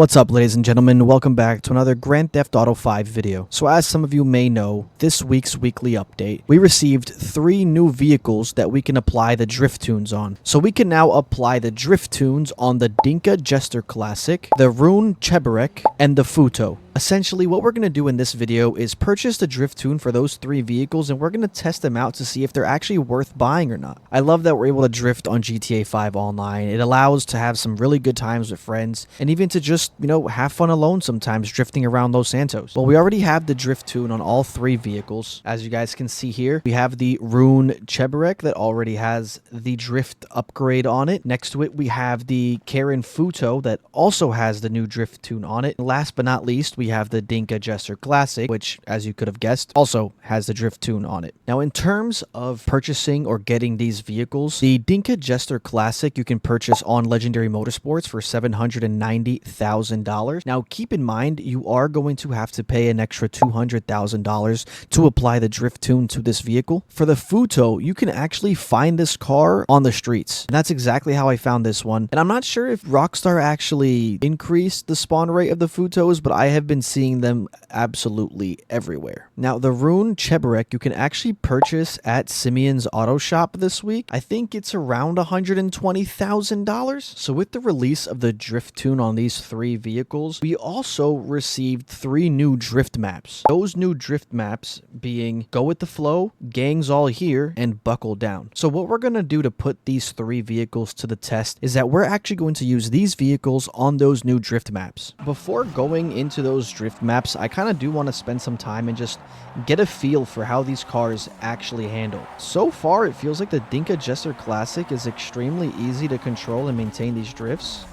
What's up, ladies and gentlemen? Welcome back to another Grand Theft Auto 5 video. So as some of you may know, this week's weekly update, we received 3 new vehicles that we can apply the drift tunes on. So we can now apply the drift tunes on the Dinka Jester Classic, the Rune Cheburek, and the Futo. Essentially, what we're going to do in this video is purchase the drift tune for those 3 vehicles, and we're going to test them out to see if they're actually worth buying or not. I love that we're able to drift on GTA 5 online. It allows to have some really good times with friends, and even to just, have fun alone sometimes drifting around Los Santos. Well, we already have the drift tune on all 3 vehicles. As you guys can see here, we have the Rune Cheburek that already has the drift upgrade on it. Next to it, we have the Karen Futo that also has the new drift tune on it. Last but not least, we have the Dinka Jester Classic, which, as you could have guessed, also has the drift tune on it. Now, in terms of purchasing or getting these vehicles, the Dinka Jester Classic you can purchase on Legendary Motorsports for $790,000. Now, keep in mind, you are going to have to pay an extra $200,000 to apply the drift tune to this vehicle. For the Futo, you can actually find this car on the streets. And that's exactly how I found this one. And I'm not sure if Rockstar actually increased the spawn rate of the Futos, but I have been seeing them absolutely everywhere. Now, the Rune Cheburek you can actually purchase at Simeon's Auto Shop this week. I think it's around $120,000. So with the release of the drift tune on these 3 vehicles, we also received 3 new drift maps. Those new drift maps being Go With The Flow, Gangs All Here, and Buckle Down. So what we're going to do to put these 3 vehicles to the test is that we're actually going to use these vehicles on those new drift maps. Before going into those drift maps, I kind of do want to spend some time and just get a feel for how these cars actually handle. So far, it feels like the Dinka Jester Classic is extremely easy to control and maintain these drifts.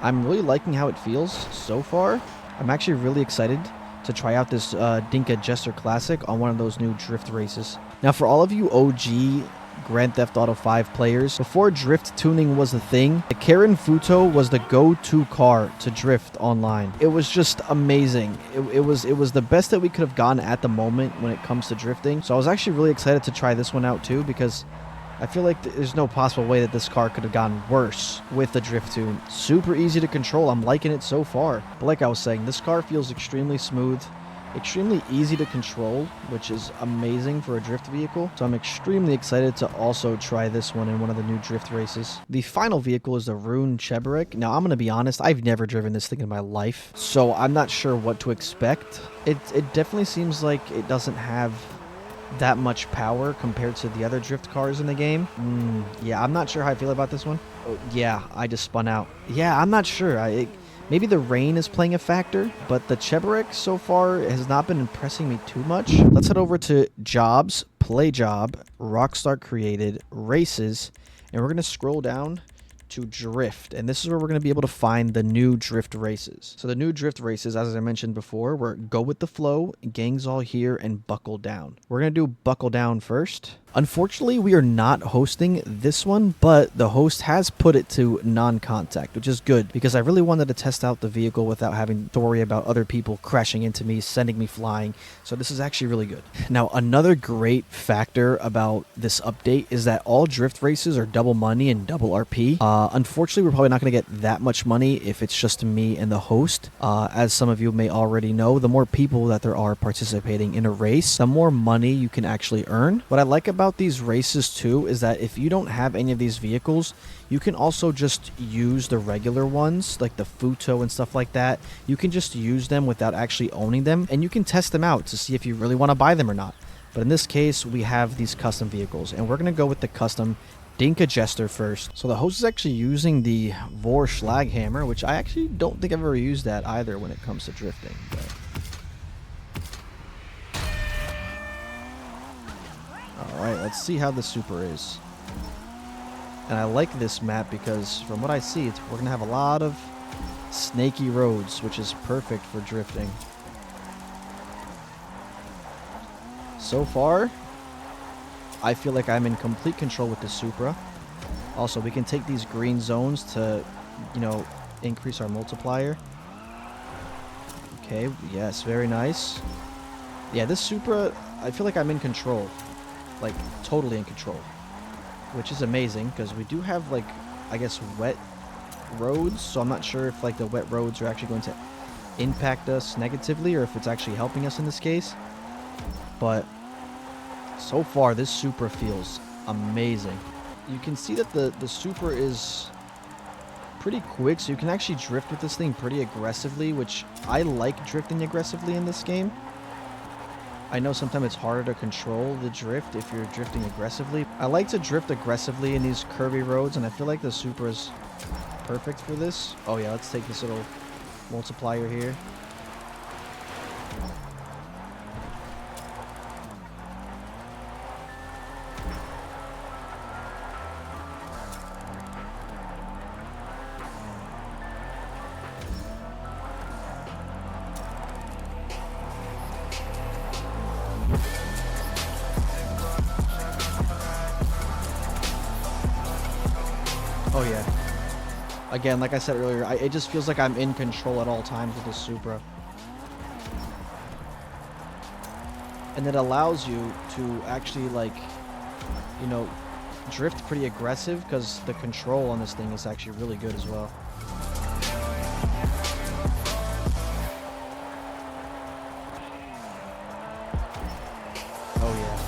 I'm really liking how it feels so far. I'm actually really excited to try out this Dinka Jester Classic on one of those new drift races. Now, for all of you OG Grand Theft Auto 5 players, before drift tuning was a thing, the Karen Futo was the go-to car to drift online. It was just amazing. It was the best that we could have gotten at the moment when it comes to drifting. So I was actually really excited to try this one out too, because I feel like there's no possible way that this car could have gotten worse with the drift tune. Super easy to control. I'm liking it so far. But like I was saying, this car feels extremely smooth, extremely easy to control, which is amazing for a drift vehicle. So I'm extremely excited to also try this one in one of the new drift races. The final vehicle is the Rune Cheburek. Now, I'm going to be honest, I've never driven this thing in my life, so I'm not sure what to expect. It definitely seems like it doesn't have that much power compared to the other drift cars in the game. Yeah, I'm not sure how I feel about this one. Oh, yeah, I just spun out. Yeah, I'm not sure. Maybe the rain is playing a factor, but the Cheburek so far has not been impressing me too much. Let's head over to Jobs, Play Job, Rockstar Created, Races, and we're going to scroll down to Drift, and this is where we're going to be able to find the new drift races. So the new drift races, as I mentioned before, were Go With The Flow, Gangs All Here, and Buckle Down. We're going to do Buckle Down first. Unfortunately, we are not hosting this one, but the host has put it to non-contact, which is good because I really wanted to test out the vehicle without having to worry about other people crashing into me, sending me flying. So this is actually really good. Now, another great factor about this update is that all drift races are double money and double RP. Unfortunately, we're probably not going to get that much money if it's just me and the host. As some of you may already know, the more people that there are participating in a race, the more money you can actually earn. What I like about these races too is that if you don't have any of these vehicles, you can also just use the regular ones like the Futo and stuff like that. You can just use them without actually owning them, and you can test them out to see if you really want to buy them or not. But in this case, we have these custom vehicles, and we're going to go with the custom Dinka Jester first. So the host is actually using the Vor Schlaghammer, which I actually don't think I've ever used that either when it comes to drifting. But alright, let's see how the Super is. And I like this map because from what I see, we're going to have a lot of snaky roads, which is perfect for drifting. So far, I feel like I'm in complete control with the Supra. Also, we can take these green zones to, increase our multiplier. Okay, yes, very nice. Yeah, this Supra, I feel like I'm in control. Like, totally in control. Which is amazing, because we do have, like, I guess, wet roads, so I'm not sure if like the wet roads are actually going to impact us negatively or if it's actually helping us in this case. But so far, this Supra feels amazing. You can see that the Supra is pretty quick, so you can actually drift with this thing pretty aggressively, which I like drifting aggressively in this game. I know sometimes it's harder to control the drift if you're drifting aggressively. I like to drift aggressively in these curvy roads, and I feel like the Supra is perfect for this. Oh yeah, let's take this little multiplier here. Oh yeah. Again, like I said earlier, it just feels like I'm in control at all times with the Supra. And it allows you to actually, like, you know, drift pretty aggressive because the control on this thing is actually really good as well. Oh yeah.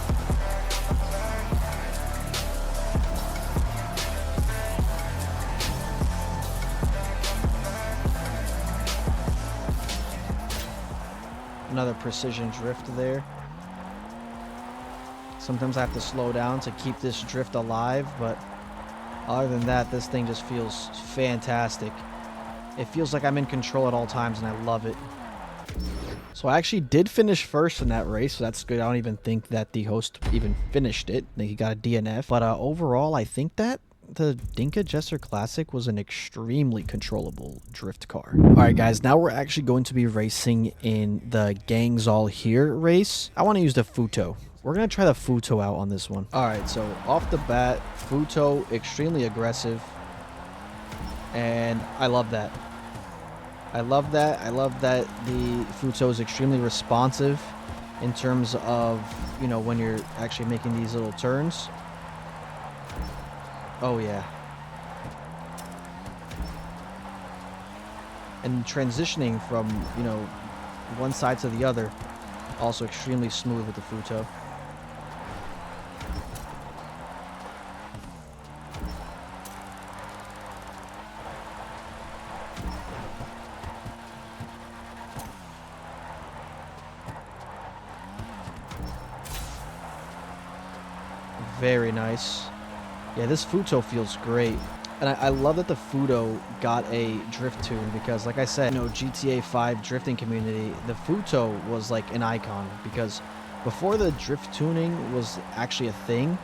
Another precision drift there. Sometimes I have to slow down to keep this drift alive, but other than that, this thing just feels fantastic. It feels like I'm in control at all times, and I love it. So I actually did finish first in that race, so that's good. I don't even think that the host even finished it. He got a DNF. But overall, I think that the Dinka Jester Classic was an extremely controllable drift car. Alright guys, now we're actually going to be racing in the Gangs All Here race. I want to use the Futo. We're going to try the Futo out on this one. Alright, so off the bat, Futo, extremely aggressive. And I love that. I love that. I love that the Futo is extremely responsive in terms of, you know, when you're actually making these little turns. Oh yeah. And transitioning from, you know, one side to the other, also extremely smooth with the Futo. Very nice. Yeah, this Futo feels great. And I love that the Futo got a drift tune because, like I said, you know, GTA 5 drifting community, the Futo was like an icon because before the drift tuning was actually a thing,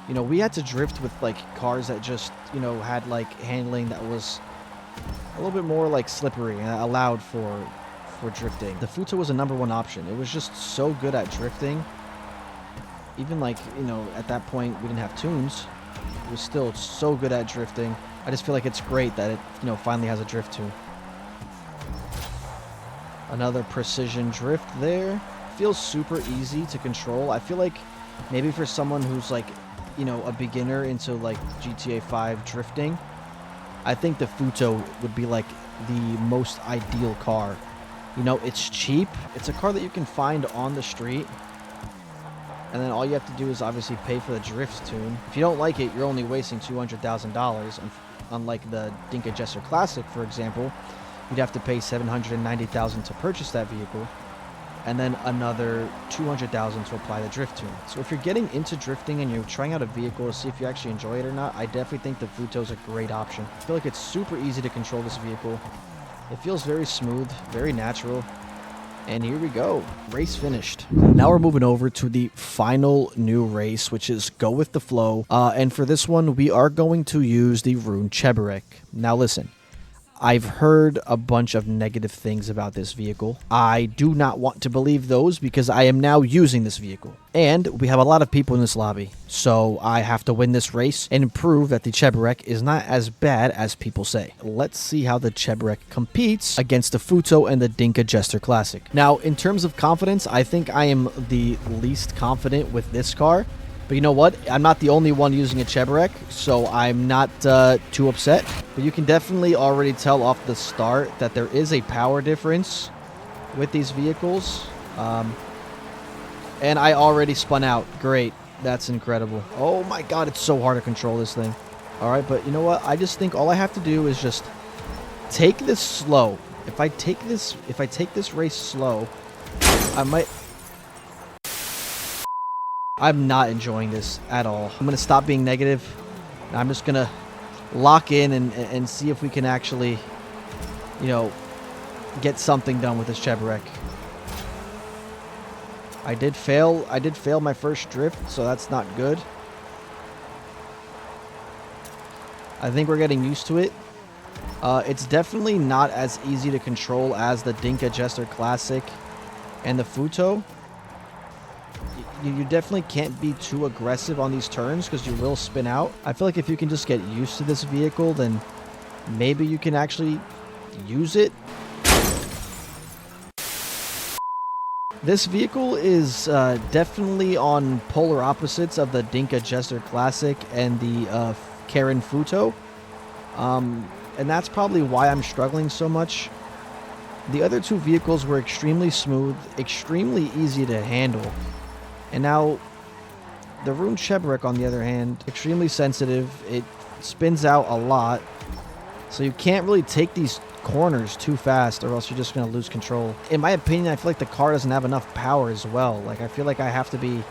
you know, we had to drift with like cars that just, you know, had like handling that was a little bit more like slippery and allowed for drifting. The Futo was a #1 option. It was just so good at drifting. Even like, you know, at that point we didn't have tunes. It was still so good at drifting. I just feel like it's great that it, you know, finally has a drift tune. Another precision drift there. Feels super easy to control. I feel like maybe for someone who's like, you know, a beginner into like GTA 5 drifting, I think the Futo would be like the most ideal car. You know, it's cheap. It's a car that you can find on the street. And then all you have to do is obviously pay for the drift tune. If you don't like it, you're only wasting $200,000. Unlike the Dinka Jester Classic, for example, you'd have to pay $790,000 to purchase that vehicle, and then another $200,000 to apply the drift tune. So if you're getting into drifting and you're trying out a vehicle to see if you actually enjoy it or not, I definitely think the Futo is a great option. I feel like it's super easy to control this vehicle. It feels very smooth, very natural. And here we go. Race finished. Now we're moving over to the final new race, which is Go With The Flow. And for this one, we are going to use the Rune Cheburek. Now listen, I've heard a bunch of negative things about this vehicle. I do not want to believe those because I am now using this vehicle. And we have a lot of people in this lobby. So I have to win this race and prove that the Cheburek is not as bad as people say. Let's see how the Cheburek competes against the Futo and the Dinka Jester Classic. Now, in terms of confidence, I think I am the least confident with this car, But you know what? I'm not the only one using a Cheburek, so I'm not too upset. But you can definitely already tell off the start that there is a power difference with these vehicles. And I already spun out. Great. That's incredible. Oh my god, it's so hard to control this thing. Alright, but you know what? I just think all I have to do is just take this slow. If I take this race slow, I might... I'm not enjoying this at all. I'm going to stop being negative. I'm just going to lock in and see if we can actually, you know, get something done with this Cheburek. I did fail my first drift, so that's not good. I think we're getting used to it. It's definitely not as easy to control as the Dinka Jester Classic and the Futo. You definitely can't be too aggressive on these turns because you will spin out. I feel like if you can just get used to this vehicle, then maybe you can actually use it. This vehicle is definitely on polar opposites of the Dinka Jester Classic and the Karin Futo. And that's probably why I'm struggling so much. The other two vehicles were extremely smooth, extremely easy to handle. And now, the Rune Cheburek, on the other hand, extremely sensitive. It spins out a lot. So you can't really take these corners too fast or else you're just going to lose control. In my opinion, I feel like the car doesn't have enough power as well. Like, I feel like I have to be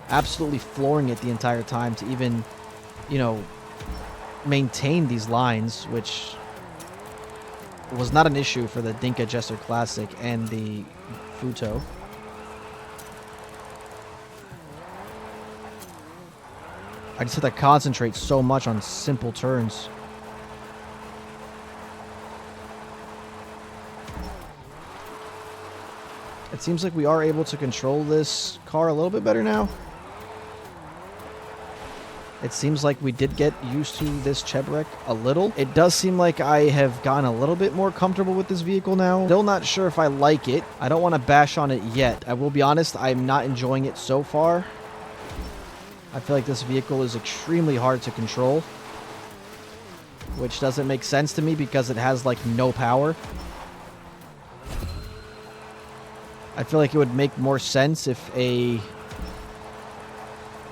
absolutely flooring it the entire time to even, you know, maintain these lines, which was not an issue for the Dinka Jester Classic and the Futo. I just have to concentrate so much on simple turns. It seems like we are able to control this car a little bit better now. It seems like we did get used to this Cheburek a little. It does seem like I have gotten a little bit more comfortable with this vehicle now. Still not sure if I like it. I don't want to bash on it yet. I will be honest, I'm not enjoying it so far. I feel like this vehicle is extremely hard to control, which doesn't make sense to me because it has like no power. I feel like it would make more sense if a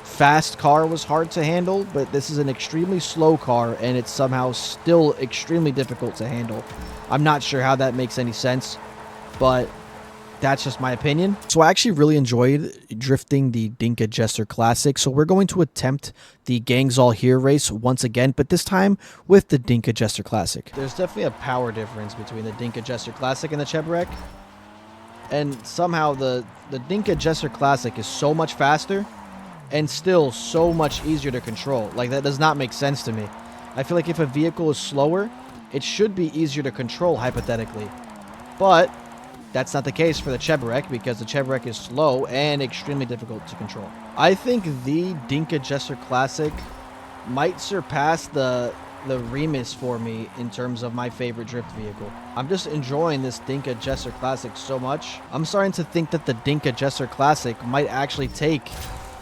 fast car was hard to handle, but this is an extremely slow car and it's somehow still extremely difficult to handle. I'm not sure how that makes any sense, but that's just my opinion. So I actually really enjoyed drifting the Dinka Jester Classic. So we're going to attempt the Gangs All Here race once again, but this time with the Dinka Jester Classic. There's definitely a power difference between the Dinka Jester Classic and the Cheburek. And somehow the Dinka Jester Classic is so much faster and still so much easier to control. Like, that does not make sense to me. I feel like if a vehicle is slower, it should be easier to control, hypothetically. But that's not the case for the Cheburek, because the Cheburek is slow and extremely difficult to control. I think the Dinka Jester Classic might surpass the Remus for me in terms of my favorite drift vehicle. I'm just enjoying this Dinka Jester Classic so much. I'm starting to think that the Dinka Jester Classic might actually take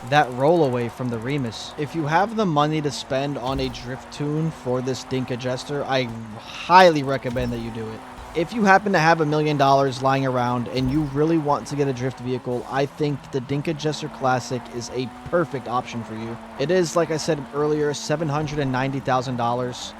that roll away from the Remus. If you have the money to spend on a drift tune for this Dinka Jester, I highly recommend that you do it. If you happen to have $1 million lying around and you really want to get a drift vehicle, I think the Dinka Jester Classic is a perfect option for you. It is, like I said earlier, $790,000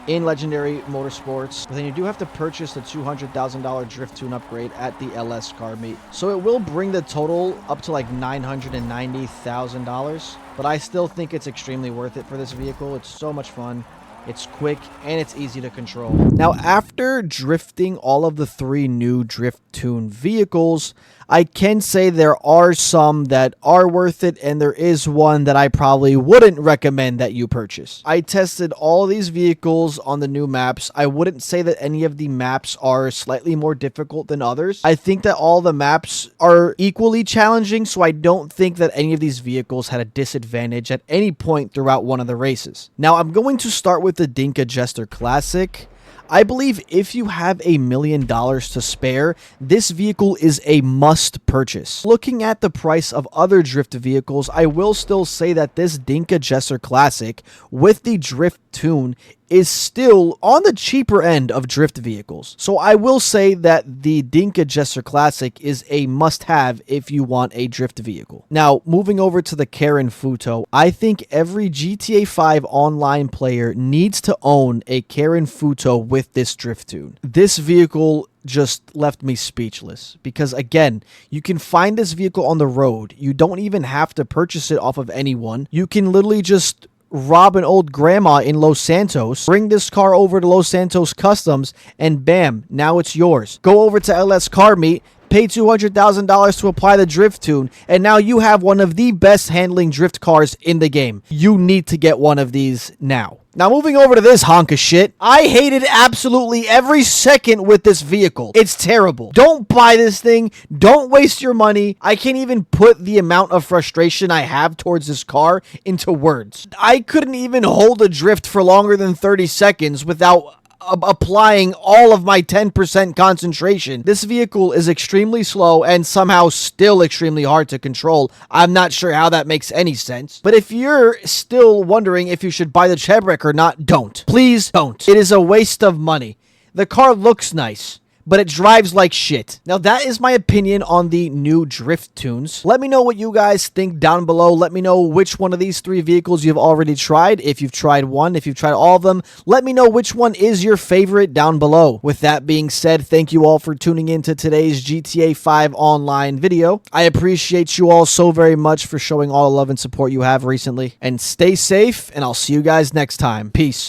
in Legendary Motorsports. But then you do have to purchase the $200,000 drift tune upgrade at the LS car meet. So it will bring the total up to like $990,000. But I still think it's extremely worth it for this vehicle. It's so much fun. It's quick, and it's easy to control. Now, after drifting all of the 3 new Drift Tune vehicles, I can say there are some that are worth it, and there is one that I probably wouldn't recommend that you purchase. I tested all of these vehicles on the new maps. I wouldn't say that any of the maps are slightly more difficult than others. I think that all the maps are equally challenging, so I don't think that any of these vehicles had a disadvantage at any point throughout one of the races. Now, I'm going to start with the Dinka Jester Classic. I believe if you have $1 million to spare, this vehicle is a must purchase. Looking at the price of other drift vehicles, I will still say that this Dinka Jesser Classic with the drift tune is still on the cheaper end of drift vehicles. So I will say that the Dinka Jesser Classic is a must-have if you want a drift vehicle. Now, moving over to the Karin Futo, I think every GTA 5 online player needs to own a Karin Futo with this drift tune. This vehicle just left me speechless because, again, you can find this vehicle on the road. You don't even have to purchase it off of anyone. You can literally just rob an old grandma in Los Santos, bring this car over to Los Santos Customs, and bam, now it's yours. Go over to LS Car Meet, pay $200,000 to apply the drift tune, and now you have one of the best handling drift cars in the game. You need to get one of these now. Now, moving over to this honk of shit, I hated absolutely every second with this vehicle. It's terrible. Don't buy this thing. Don't waste your money. I can't even put the amount of frustration I have towards this car into words. I couldn't even hold a drift for longer than 30 seconds without applying all of my 10% concentration. This vehicle is extremely slow and somehow still extremely hard to control. I'm not sure how that makes any sense. But if you're still wondering if you should buy the Chevrek or not, don't. Please don't. It is a waste of money. The car looks nice, but it drives like shit. Now, that is my opinion on the new drift tunes. Let me know what you guys think down below. Let me know which one of these 3 vehicles you've already tried. If you've tried one, if you've tried all of them, let me know which one is your favorite down below. With that being said, thank you all for tuning in to today's GTA 5 online video. I appreciate you all so very much for showing all the love and support you have recently. And stay safe, and I'll see you guys next time. Peace.